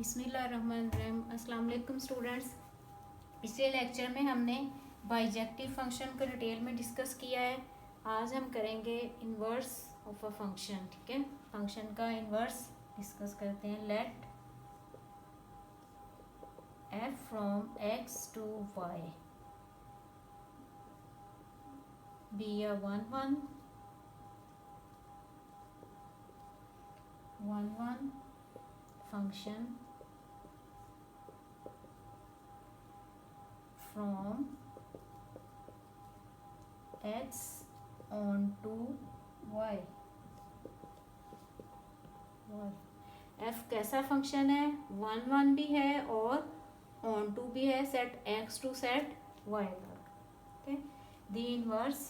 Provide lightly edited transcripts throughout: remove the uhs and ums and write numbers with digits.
बिस्मिल्लाहिर्रहमानिर्रहीम। अस्सलाम वालेकुम स्टूडेंट्स। पिछले लेक्चर में हमने बाइजेक्टिव फंक्शन को डिटेल में डिस्कस किया है। आज हम करेंगे इन्वर्स ऑफ अ फंक्शन। ठीक है, फंक्शन का इन्वर्स डिस्कस करते हैं। Let f from x to y be a one function from x on to y। f कैसा फंक्शन है? वन भी है और ऑन टू भी है, set x to set y तक। Okay, the inverse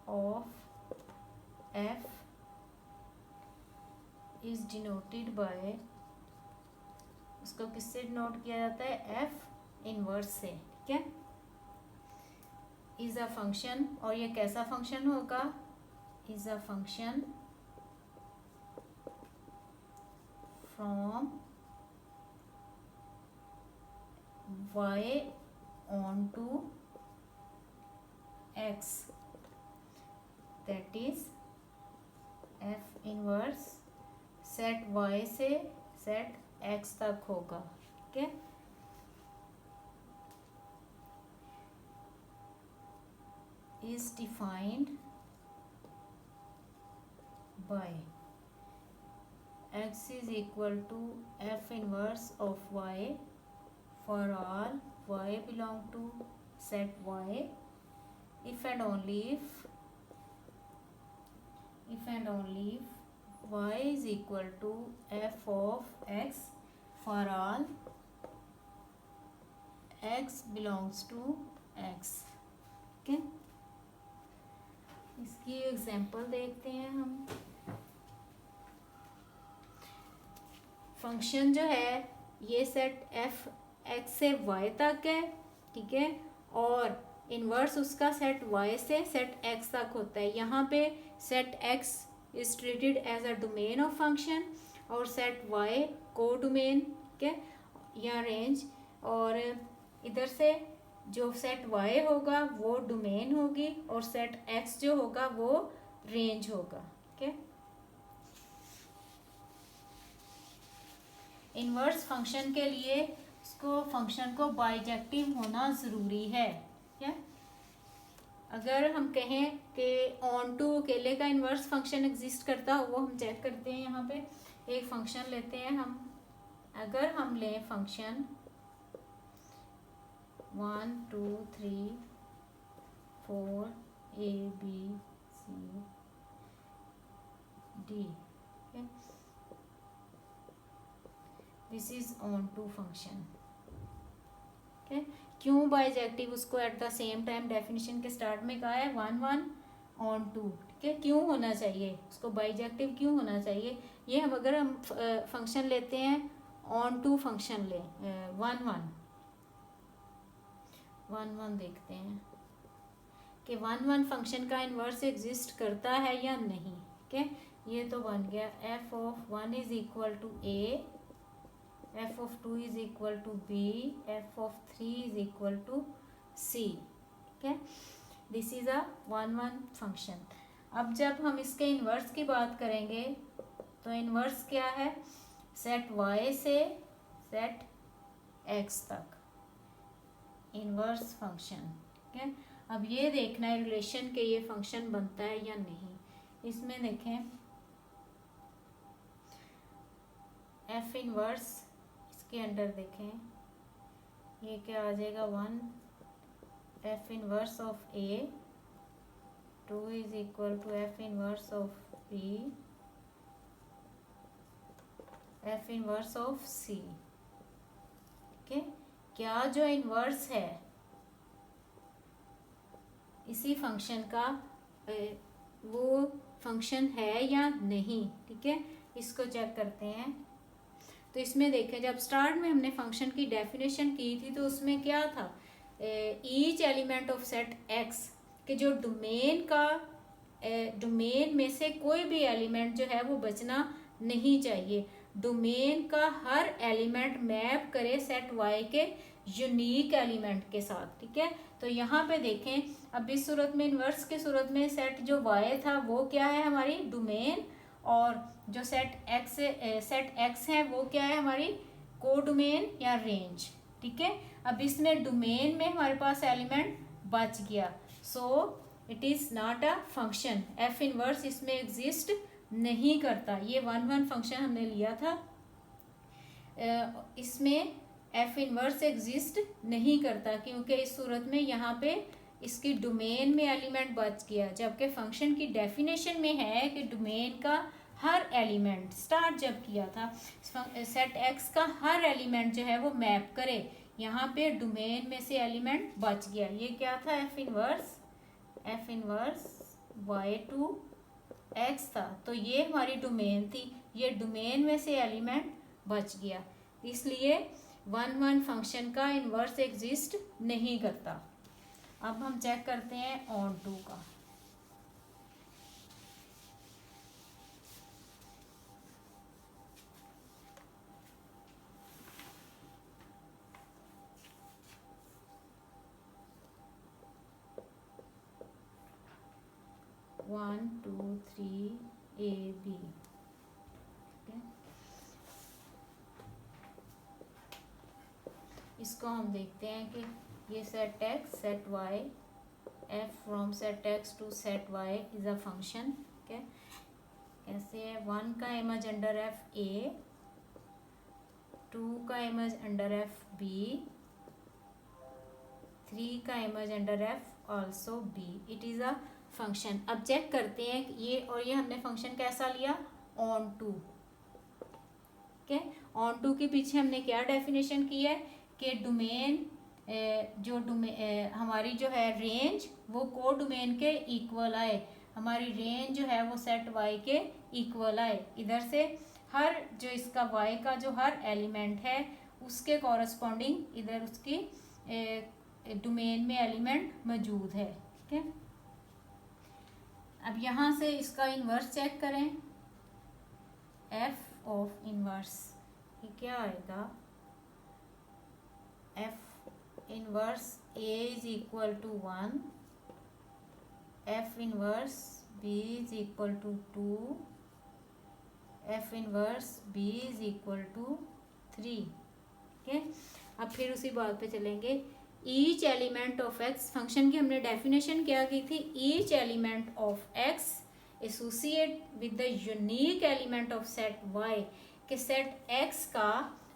of f is denoted by, उसको किससे डिनोट किया जाता है? f इनवर्स से। ठीक है, इज अ फंक्शन, और ये कैसा फंक्शन होगा? Is a function from y on to x, that is f inverse set y से सेट x तक होगा। ठीक है, is defined by x is equal to f inverse of y for all y belong to set y if and only if y is equal to f of x for all x belongs to x। Okay, इसकी example देखते हैं हम। Function जो है ये set f x से y तक है। ठीक है, और इन्वर्स उसका सेट वाई से सेट एक्स तक होता है। यहाँ पे set x is treated as a domain of function और सेट वाई को डोमेन। ठीक है, या रेंज, और इधर से जो सेट वाई होगा वो डोमेन होगी और सेट एक्स जो होगा वो रेंज होगा। ठीक है, इन्वर्स फंक्शन के लिए उसको फंक्शन को बाइजेक्टिव होना ज़रूरी है। ठीक है, अगर हम कहें कि ऑन टू अकेले का इन्वर्स फंक्शन एग्जिस्ट करता हो, वो हम चेक करते हैं। यहाँ पे एक फंक्शन लेते हैं हम। अगर हम लें function 1 2 3 4 a b c d, this is onto function. Okay, क्यों बाइजेक्टिव? उसको at the same time definition के स्टार्ट में कहा है 1 ऑन टू। ठीक है, क्यों होना चाहिए उसको बाइजेक्टिव, क्यों होना चाहिए? ये हम अगर हम फंक्शन लेते हैं ऑन टू फंक्शन ले 1 देखते हैं कि 1 फंक्शन का इन्वर्स एग्जिस्ट करता है या नहीं। ठीक है, ये तो बन गया F of 1 is equal to A, F of 2 is equal to B, F of 3 is equal to C. ठीक है, दिस इज अ 1 फंक्शन। अब जब हम इसके इन्वर्स की बात करेंगे तो इन्वर्स क्या है? सेट y से सेट x तक इन्वर्स फंक्शन। ठीक है, अब ये देखना है रिलेशन के ये फंक्शन बनता है या नहीं। इसमें देखें एफ इनवर्स, इसके अंडर देखें ये क्या आ जाएगा? 1 F inverse of A, 2 is equal to F inverse of B, F inverse of C. ठीक है, क्या जो इन्वर्स है इसी फंक्शन का वो फंक्शन है या नहीं। ठीक है, इसको चेक करते हैं। तो इसमें देखें, जब स्टार्ट में हमने फंक्शन की डेफिनेशन की थी तो उसमें क्या था? Each element of set x कि जो डोमेन में से कोई भी एलिमेंट जो है वो बचना नहीं चाहिए। डोमेन का हर एलिमेंट मैप करे सेट वाई के यूनिक एलिमेंट के साथ, ठीक है। तो यहाँ पे देखें, अब इस सूरत में, इन्वर्स की सूरत में, सेट जो वाई था वो क्या है, हमारी डोमेन, और जो सेट एक्स है वो क्या है, हमारी को डोमेन या रेंज, ठीक है। अब इसमें डोमेन में हमारे पास एलिमेंट बच गया, so it is not a function. F inverse इसमें एग्जिस्ट नहीं करता। ये 1 फंक्शन हमने लिया था, इसमें एफ इनवर्स एग्जिस्ट नहीं करता, क्योंकि इस सूरत में यहाँ पे इसकी डोमेन में एलिमेंट बच गया, जबकि फंक्शन की डेफिनेशन में है कि डोमेन का हर एलिमेंट, स्टार्ट जब किया था, सेट एक्स का हर एलिमेंट जो है वो मैप करे। यहाँ पे डोमेन में से एलिमेंट बच गया, ये क्या था, f inverse y to x था, तो ये हमारी डोमेन थी, ये डोमेन में से एलिमेंट बच गया, इसलिए 1 फंक्शन का इन्वर्स एग्जिस्ट नहीं करता। अब हम चेक करते हैं ऑन टू का। One two three a b, इसको हम देखते हैं कि ये set x set y, f from set x to set y is a function, ठीक है। कैसे है, 1 का इमेज अंडर एफ ए, 2 का इमेज अंडर एफ बी, 3 का image under F also be, it is a function. अब check करते हैं कि ये और ये हमने फंक्शन कैसा लिया, ऑन टू, ठीक है। ऑन टू के पीछे हमने क्या डेफिनेशन की है कि डोमेन, जो हमारी जो है रेंज, वो को डोमेन के इक्वल आए, हमारी रेंज जो है वो सेट वाई के इक्वल आए। इधर से हर जो इसका वाई का जो हर एलिमेंट है उसके कॉरस्पॉन्डिंग इधर उसकी डोमेन में एलिमेंट मौजूद है, ठीक है। अब यहाँ से इसका इन्वर्स चेक करें, एफ ऑफ इन्वर्स, ये क्या आएगा, f inverse a is equal to 1, F inverse b is equal to 2, f inverse b is equal to 3, ठीक है। अब फिर उसी बात पे चलेंगे, each element of x, function की हमने डेफिनेशन क्या की थी, each element of x associate with the unique element of set y, के सेट एक्स का,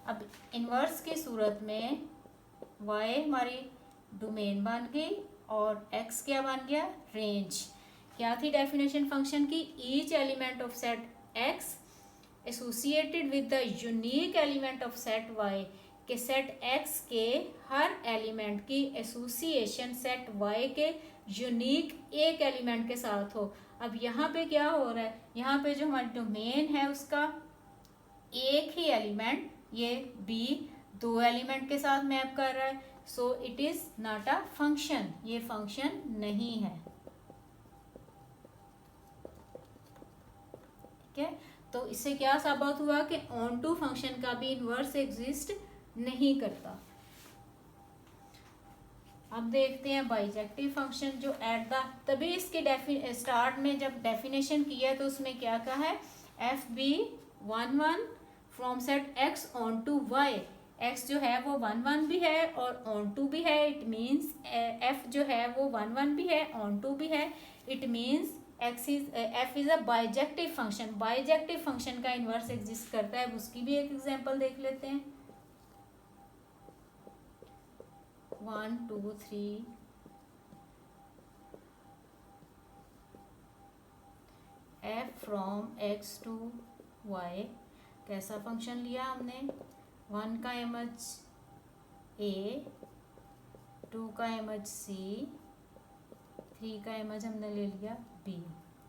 अब इनवर्स की सूरत में वाई हमारी डोमेन बन गई और एक्स क्या बन गया, रेंज। क्या थी डेफिनेशन फंक्शन की, each element of set x associated with the unique element of set y, के सेट एक्स के हर एलिमेंट की एसोसिएशन सेट वाई के यूनिक एक एलिमेंट के साथ हो। अब यहाँ पे क्या हो रहा है, यहाँ पे जो हमारी डोमेन है उसका एक ही एलिमेंट, ये बी 2 एलिमेंट के साथ मैप कर रहा है, so it is not a function, ये फंक्शन नहीं है, ठीक है। तो इससे क्या साबित हुआ कि ऑन टू फंक्शन का भी इन्वर्स एग्जिस्ट नहीं करता। अब देखते हैं बाइजेक्टिव फंक्शन, जो एट द, तभी इसके स्टार्ट में जब डेफिनेशन किया तो उसमें क्या कहा है, f be 1 from set x onto y, x जो है वो 1 भी है और ऑन टू भी है, इट मीन्स एफ जो है वो 1 भी है, ऑन टू भी है, it means F is a bijective function. Bijective function का इन्वर्स एग्जिस्ट करता है, उसकी भी एक एग्जांपल देख लेते हैं, 1 2 3 f from x to y, कैसा फंक्शन लिया हमने, 1 का इमेज ए, 2 का इमेज सी, 3 का इमेज हमने ले लिया बी,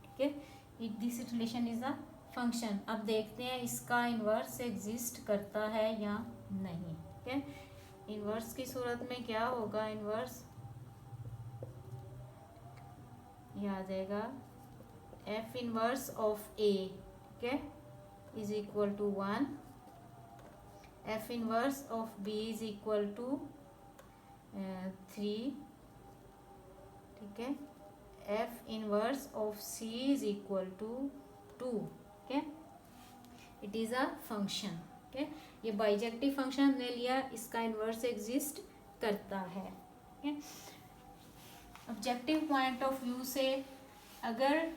ठीक है। This relation is a function. अब देखते हैं इसका इन्वर्स एग्जिस्ट करता है या नहीं, ठीक है। इन्वर्स की सूरत में क्या होगा, इन्वर्स ये आ जाएगा एफ इनवर्स ऑफ ए, ठीक है, is equal to 1, F inverse of b is equal to 3, ठीक है, f inverse of c is equal to 2, ठीक है, इट इज़ अ फंक्शन, ठीक है। ये बाइजेक्टिव फंक्शन हमने लिया, इसका इन्वर्स एग्जिस्ट करता है, ठीक है। ऑब्जेक्टिव पॉइंट ऑफ व्यू से अगर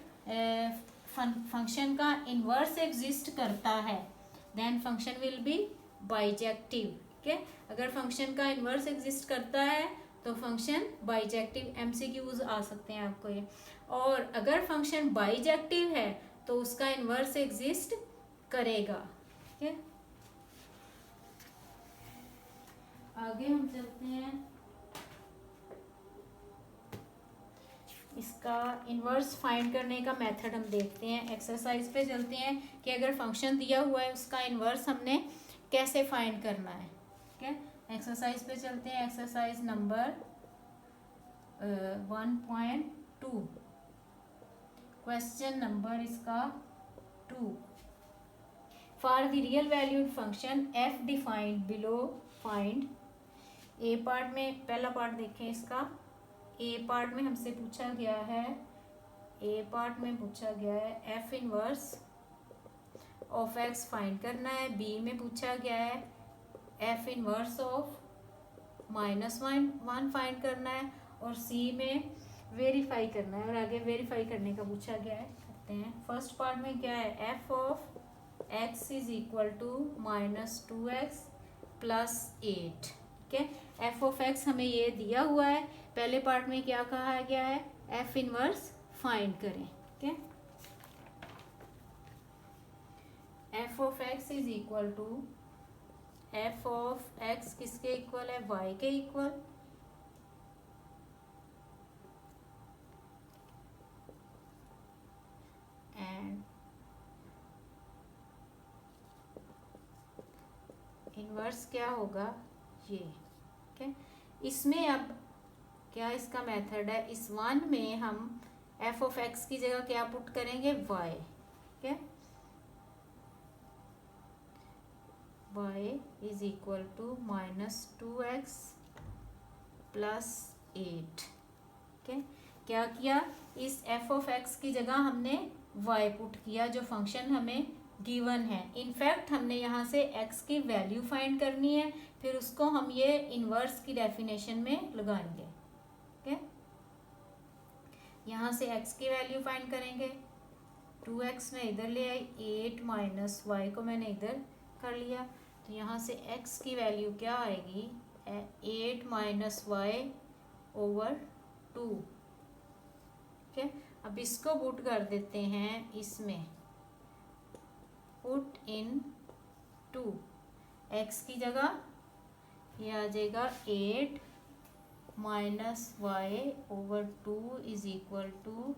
फंक्शन का इन्वर्स एग्जिस्ट करता है then function will be bijective, ठीक है। अगर फंक्शन का इन्वर्स एग्जिस्ट करता है तो फंक्शन बाइजेक्टिव, एमसीक्यूज आ सकते हैं आपको ये। और अगर फंक्शन बाइजेक्टिव है तो उसका इन्वर्स एग्जिस्ट करेगा, ठीक है। आगे हम चलते हैं, इसका इन्वर्स फाइंड करने का मेथड हम देखते हैं। एक्सरसाइज पे चलते हैं कि अगर फंक्शन दिया हुआ है उसका इन्वर्स हमने कैसे फाइंड करना है, ठीक है। एक्सरसाइज पे चलते हैं, एक्सरसाइज नंबर 1.2, क्वेश्चन नंबर इसका 2। For the real valued function F defined below find. A part में पहला पार्ट देखें इसका, ए पार्ट में हमसे पूछा गया है, ए पार्ट में पूछा गया है f inverse of x find करना है, बी में पूछा गया है एफ इनवर्स ऑफ -1 फाइंड करना है, और सी में वेरीफाई करना है, और आगे वेरीफाई करने का पूछा गया है। करते हैं, फर्स्ट पार्ट में क्या है, f of x is equal to -2x + 8, ठीक है। एफ ऑफ एक्स हमें ये दिया हुआ है, पहले पार्ट में क्या कहा गया है, एफ इनवर्स फाइंड करें, ठीक है। F of x is equal to, f of x किसके इक्वल है, वाई के इक्वल, एंड इनवर्स क्या होगा ये, ठीक है। इसमें अब क्या इसका मेथड है, इस 1 में हम एफ ऑफ एक्स की जगह क्या पुट करेंगे, वाई, ठीक है, Y is equal to -2x + 8, ठीक है। क्या किया, इस एफ ऑफ एक्स की जगह हमने वाई पुट किया जो फंक्शन हमें गिवन है। इनफैक्ट हमने यहाँ से x की वैल्यू फाइंड करनी है, फिर उसको हम ये इन्वर्स की डेफिनेशन में लगाएंगे, ठीक है। यहाँ से x की वैल्यू फाइंड करेंगे, 2x में इधर ले आई, 8 - y को मैंने इधर कर लिया, तो यहाँ से x की वैल्यू क्या आएगी, 8 - y/2, ठीक है। अब इसको पुट कर देते हैं इसमें, पुट इन 2, x की जगह ये आ जाएगा 8 - y/2 is equal to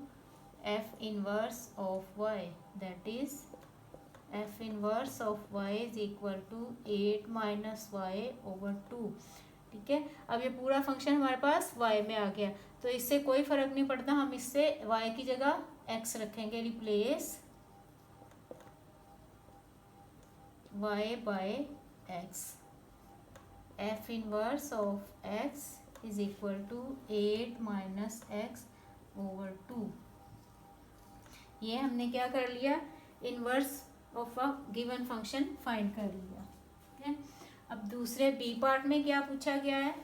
F inverse of y, that is f inverse of y is equal to 8 - y/2, ठीक है। अब ये पूरा फंक्शन हमारे पास y में आ गया, तो इससे कोई फर्क नहीं पड़ता, हम इससे y की जगह x रखेंगे, replace y/x, f inverse of x is equal to 8 - x/2। ये हमने क्या कर लिया, inverse of a given function find कर लिया, ठीक है। अब दूसरे बी पार्ट में क्या पूछा गया है,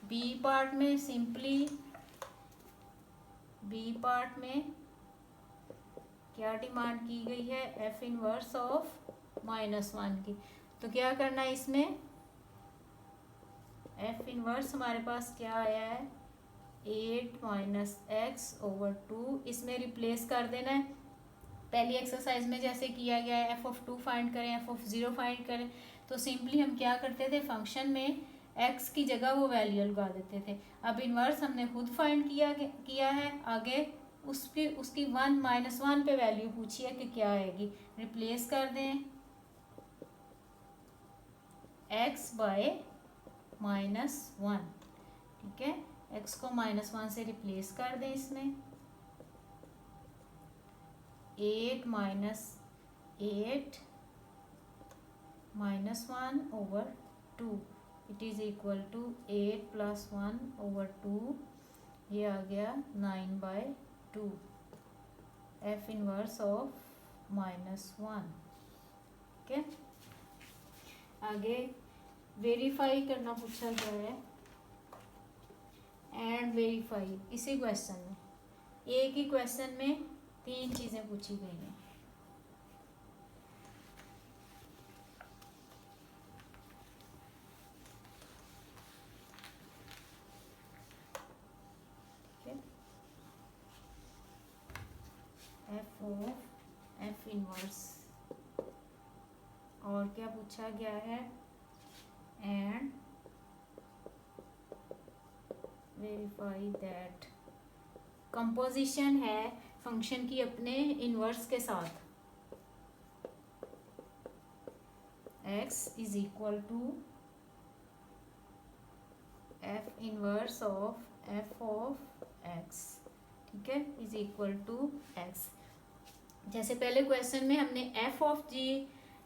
बी पार्ट में सिंपली, बी पार्ट में क्या डिमांड की गई है, एफ इनवर्स ऑफ -1 की। तो क्या करना है इसमें, एफ इनवर्स हमारे पास क्या आया है, 8 - x/2, इसमें रिप्लेस कर देना है पहली एक्सरसाइज में जैसे किया गया है, एफ ऑफ 2 फाइंड करें, एफ ऑफ 0 फाइंड करें। तो सिंपली हम क्या करते थे, फंक्शन में x की जगह वो वैल्यू लगा देते थे। अब इनवर्स हमने खुद फाइंड किया है, आगे उसकी 1 - 1 पे वैल्यू पूछी है कि क्या आएगी, रिप्लेस कर दें x/-1, ठीक है, x को -1 से रिप्लेस कर दें इसमें, 8 minus 8 -1/2 it is equal to 8 + 1/2, ये आ गया 9/2 f इनवर्स ऑफ -1। ओके, आगे वेरीफाई करना पूछा गया है, एंड वेरीफाई। इसी क्वेश्चन में, एक ही क्वेश्चन में 3 चीज़ें पूछी गई हैं। एफ इनवर्स, और क्या पूछा गया है, एंड वेरीफाई दैट कंपोजिशन है फंक्शन की अपने इनवर्स के साथ, x is equal to F inverse of f of x, ठीक है, इज इक्वल टू एक्स। जैसे पहले क्वेश्चन में हमने f of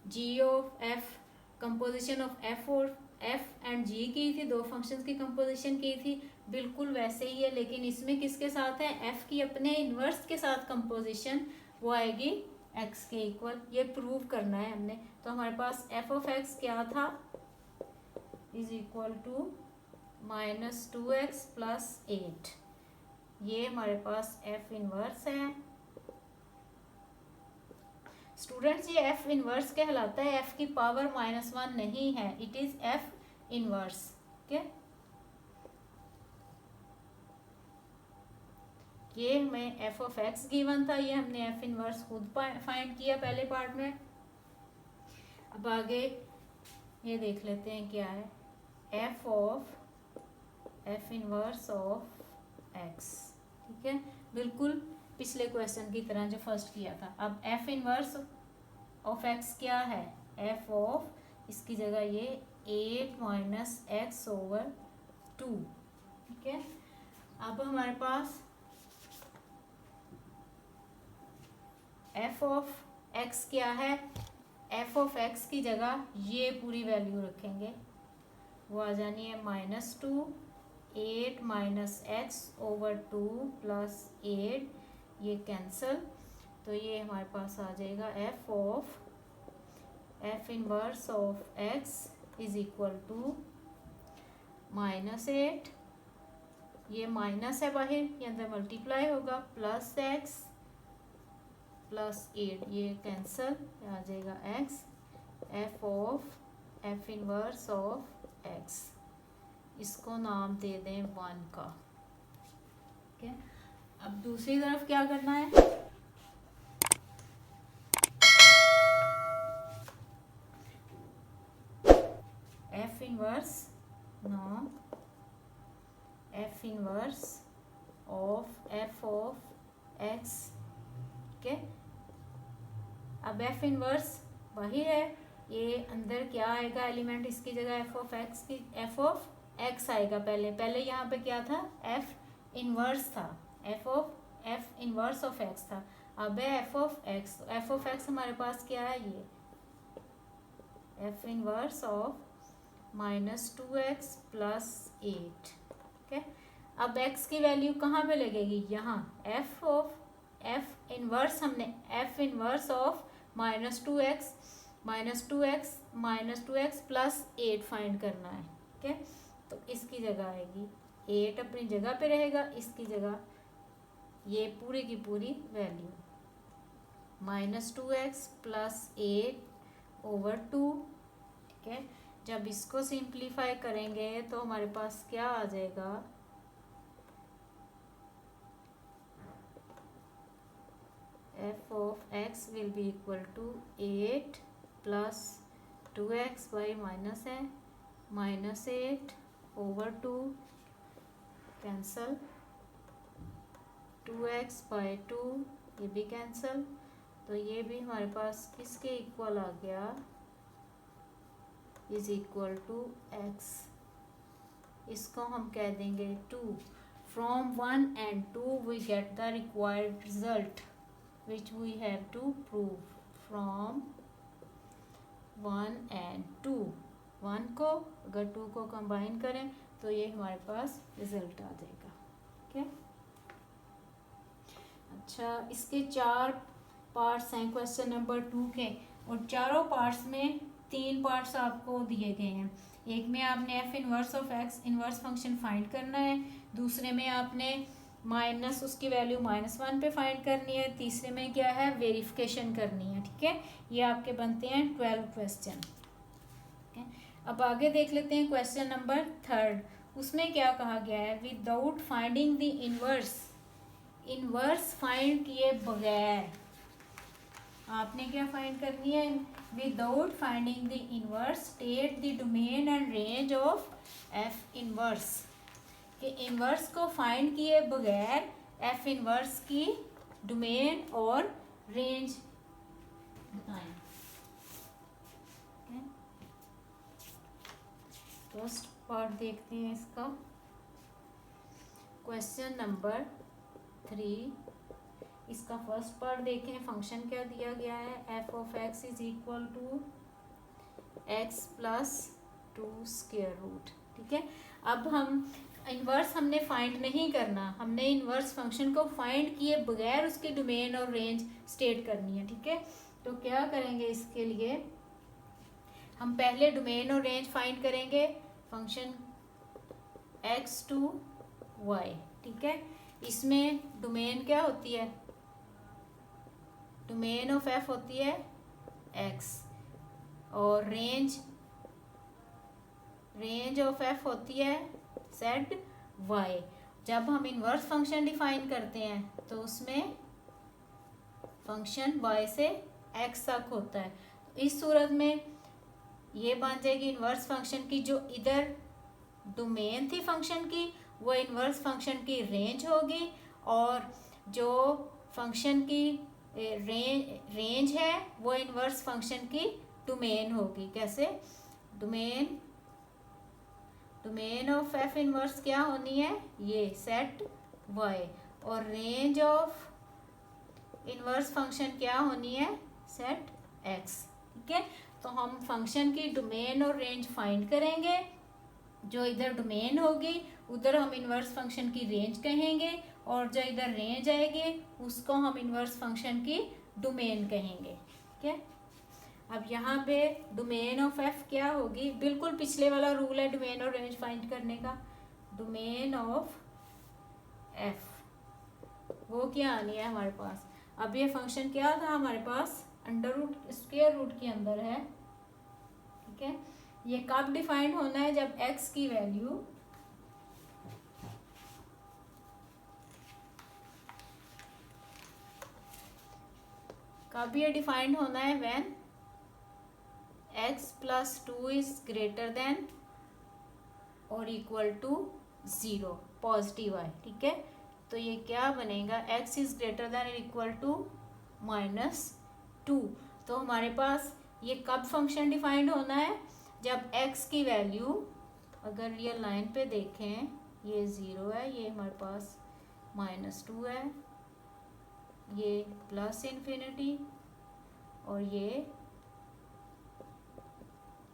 g of f, composition of f और एफ एंड जी की थी, दो फंक्शंस की कंपोजिशन की थी, बिल्कुल वैसे ही है, लेकिन इसमें किसके साथ है, एफ की अपने इनवर्स के साथ कंपोजिशन, वो आएगी एक्स के इक्वल। ये प्रूव करना है हमने। तो हमारे पास एफ ऑफ एक्स क्या था, इज इक्वल टू -2x + 8, ये हमारे पास एफ इनवर्स है। स्टूडेंट्स, ये एफ इनवर्स कहलाता है, एफ की पावर -1 नहीं है, it is f inverse. Okay, ये हमें एफ ऑफ एक्स गिवन था, ये हमने एफ इनवर्स खुद फाइंड किया पहले पार्ट में। अब आगे ये देख लेते हैं क्या है, एफ इनवर्स ऑफ एक्स, ठीक है, बिल्कुल पिछले क्वेश्चन की तरह जो फर्स्ट किया था। अब एफ इनवर्स ऑफ एक्स क्या है, एफ ऑफ, इसकी जगह ये 8 - x/2, ठीक है। अब हमारे पास एफ ऑफ एक्स क्या है, एफ ऑफ एक्स की जगह ये पूरी वैल्यू रखेंगे, वो आ जानी है -2, 8 - x/2 + 8, ये कैंसल, तो ये हमारे पास आ जाएगा f inverse of x is equal to -8, ये माइनस है बाहर, ये अंदर मल्टीप्लाई होगा, +x + 8, ये कैंसल, आ जाएगा x, F inverse of x, इसको नाम दे दें 1 का। ठीक है, अब दूसरी तरफ क्या करना है, f inverse of f of x, ठीक है। अब एफ इनवर्स वही है, ये अंदर क्या आएगा एलिमेंट, इसकी जगह एफ ऑफ एक्स आएगा, पहले यहाँ पे क्या था, एफ इनवर्स था, एफ इनवर्स ऑफ एक्स था, अब है एफ ऑफ एक्स हमारे पास क्या है, ये एफ इनवर्स ऑफ -2x + 8, ठीक है। अब x की वैल्यू कहाँ पे लगेगी, यहाँ, एफ इनवर्स, हमने F inverse of -2x + 8 find करना है, ठीक है। तो इसकी जगह आएगी 8, अपनी जगह पे रहेगा, इसकी जगह ये पूरी की पूरी वैल्यू -2x + 8/2, ठीक है। जब इसको सिंप्लीफाई करेंगे तो हमारे पास क्या आ जाएगा, f of x will be equal to 8 + 2x by minus है -8/2, कैंसल, 2x/2, ये भी कैंसल, तो ये भी हमारे पास किसके इक्वल आ गया, इज इक्वल टू एक्स, इसको हम कह देंगे 2। from 1 and 2 we get the required result which we have to prove from 1 and 2. 1 को अगर 2 को कंबाइन करें तो ये हमारे पास रिजल्ट आ जाएगा. ओके. अच्छा, इसके 4 पार्ट्स हैं क्वेश्चन नंबर 2 के, और चारों पार्ट्स में 3 पार्ट्स आपको दिए गए हैं. एक में आपने F inverse of x inverse function find करना है, दूसरे में आपने माइनस उसकी वैल्यू -1 पे फाइंड करनी है, तीसरे में क्या है वेरिफिकेशन करनी है. ठीक है, ये आपके बनते हैं 12 क्वेश्चन. अब आगे देख लेते हैं क्वेश्चन नंबर 3. उसमें क्या कहा गया है, without finding the inverse find किए बगैर आपने क्या फाइंड करनी है, without finding the inverse state the domain and range of f inverse. कि इनवर्स को फाइंड किए बगैर एफ इनवर्स की डोमेन और रेंज बताएं. फर्स्ट पार्ट देखते हैं इसका. क्वेश्चन नंबर 3, इसका फर्स्ट पार्ट देखें. फंक्शन क्या दिया गया है, f of x is equal to x plus 2 square root. ठीक है, अब हम इनवर्स हमने फाइंड नहीं करना, हमने इनवर्स फंक्शन को फाइंड किए बगैर उसकी डोमेन और रेंज स्टेट करनी है. ठीक है, तो क्या करेंगे, इसके लिए हम पहले डोमेन और रेंज फाइंड करेंगे फंक्शन एक्स टू वाई. ठीक है, इसमें डोमेन क्या होती है, डोमेन ऑफ एफ होती है एक्स और रेंज ऑफ एफ होती है सेट वाई. जब हम इनवर्स फंक्शन डिफाइन करते हैं तो उसमें फंक्शन वाई से एक्स तक होता है. इस सूरत में ये बन जाएगी इनवर्स फंक्शन की, जो इधर डोमेन थी फंक्शन की वो इनवर्स फंक्शन की रेंज होगी, और जो फंक्शन की रेंज है वो इनवर्स फंक्शन की डोमेन होगी. कैसे, डोमेन ऑफ एफ इनवर्स क्या होनी है, ये सेट वाई, और रेंज ऑफ इनवर्स फंक्शन क्या होनी है, सेट एक्स. ठीक है, तो हम फंक्शन की डोमेन और रेंज फाइंड करेंगे. जो इधर डोमेन होगी उधर हम इनवर्स फंक्शन की रेंज कहेंगे, और जो इधर रेंज आएगी उसको हम इनवर्स फंक्शन की डोमेन कहेंगे. ठीक है, अब यहाँ पे डोमेन ऑफ एफ क्या होगी, बिल्कुल पिछले वाला रूल है डोमेन और रेंज फाइंड करने का. डोमेन ऑफ एफ वो क्या आनी है हमारे पास, अब ये फंक्शन क्या था हमारे पास, अंडर रूट स्क्वायर रूट के अंदर है. ठीक है, ये कब डिफाइंड होना है, जब x की वैल्यू कब ये डिफाइंड होना है, when x plus 2 is greater than और इक्वल टू 0, पॉजिटिव है. ठीक है, तो ये क्या बनेगा, x इज ग्रेटर देन और इक्वल टू -2. तो हमारे पास ये कब फंक्शन डिफाइंड होना है, जब x की वैल्यू, अगर रियल लाइन पे देखें ये 0 है, ये हमारे पास -2 है, ये प्लस इन्फिनिटी और ये.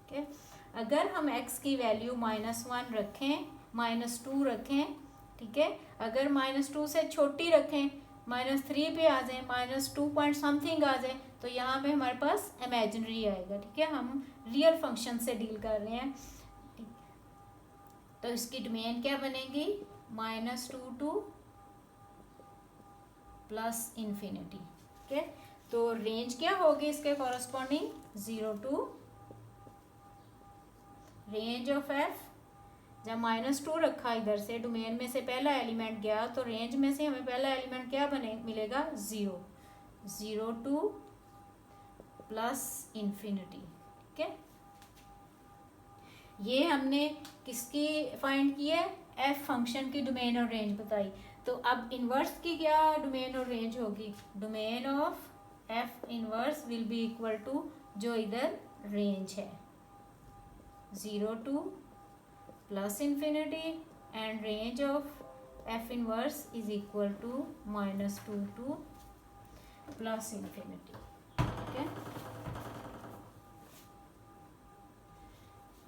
ठीक है, अगर हम x की वैल्यू -1 रखें, -2 रखें. ठीक है, अगर -2 से छोटी रखें, -3 पे आ जाए, -2 पॉइंट समथिंग आ जाए, तो यहाँ पे हमारे पास इमेजिनरी आएगा. ठीक है, हम रियल फंक्शन से डील कर रहे हैं. तो इसकी डोमेन क्या बनेगी, -2 टू प्लस इन्फिनिटी. ठीक है, तो रेंज क्या होगी इसके corresponding, 0 to range of f. जब -2 रखा इधर से, डोमेन में से पहला एलिमेंट गया, तो रेंज में से हमें पहला एलिमेंट क्या मिलेगा, 0 टू प्लस इन्फिनिटी. ठीक है, ये हमने किसकी फाइंड की है, एफ फंक्शन की डोमेन और रेंज बताई. तो अब इनवर्स की क्या डोमेन और रेंज होगी, domain of f inverse will be equal to जो इधर रेंज है, 0 to plus infinity, and range of f inverse is equal to -2 to plus infinity. ठीक है,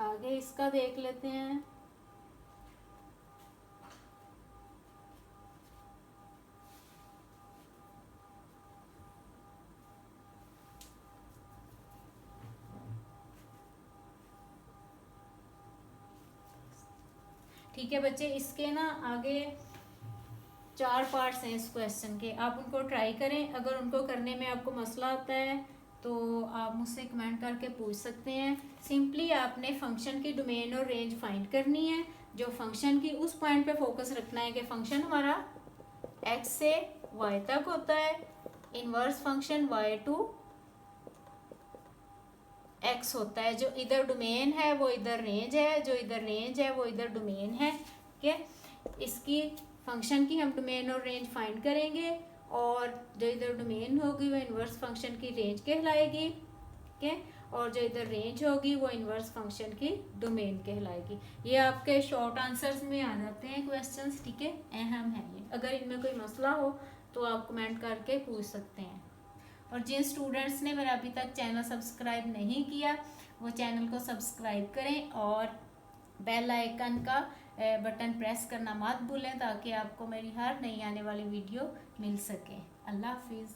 आगे इसका देख लेते हैं। ठीक है बच्चे, इसके ना आगे 4 पार्ट्स हैं इस क्वेश्चन के, आप उनको ट्राई करें। अगर उनको करने में आपको मसला आता है तो आप मुझसे कमेंट करके पूछ सकते हैं। सिंपली आपने फंक्शन की डोमेन और रेंज फाइंड करनी है। जो फंक्शन की उस पॉइंट पे फोकस रखना है कि फंक्शन हमारा x से y तक होता है, inverse function y to x होता है। जो इधर डोमेन है वो इधर रेंज है, जो इधर रेंज है वो इधर डोमेन है। ठीक है, इसकी फंक्शन की हम डोमेन और रेंज फाइंड करेंगे, और जो इधर डोमेन होगी वो इनवर्स फंक्शन की रेंज कहलाएगी। ठीक है, और जो इधर रेंज होगी वो इनवर्स फंक्शन की डोमेन कहलाएगी। ये आपके शॉर्ट आंसर्स में आ जाते हैं क्वेश्चंस। ठीक है, अहम है ये। अगर इनमें कोई मसला हो तो आप कमेंट करके पूछ सकते हैं। और जिन स्टूडेंट्स ने मेरा अभी तक चैनल सब्सक्राइब नहीं किया वो चैनल को सब्सक्राइब करें और बेल आइकन का बटन प्रेस करना मत भूलें, ताकि आपको मेरी हर नई आने वाली वीडियो मिल सके। अल्लाह हाफिज़।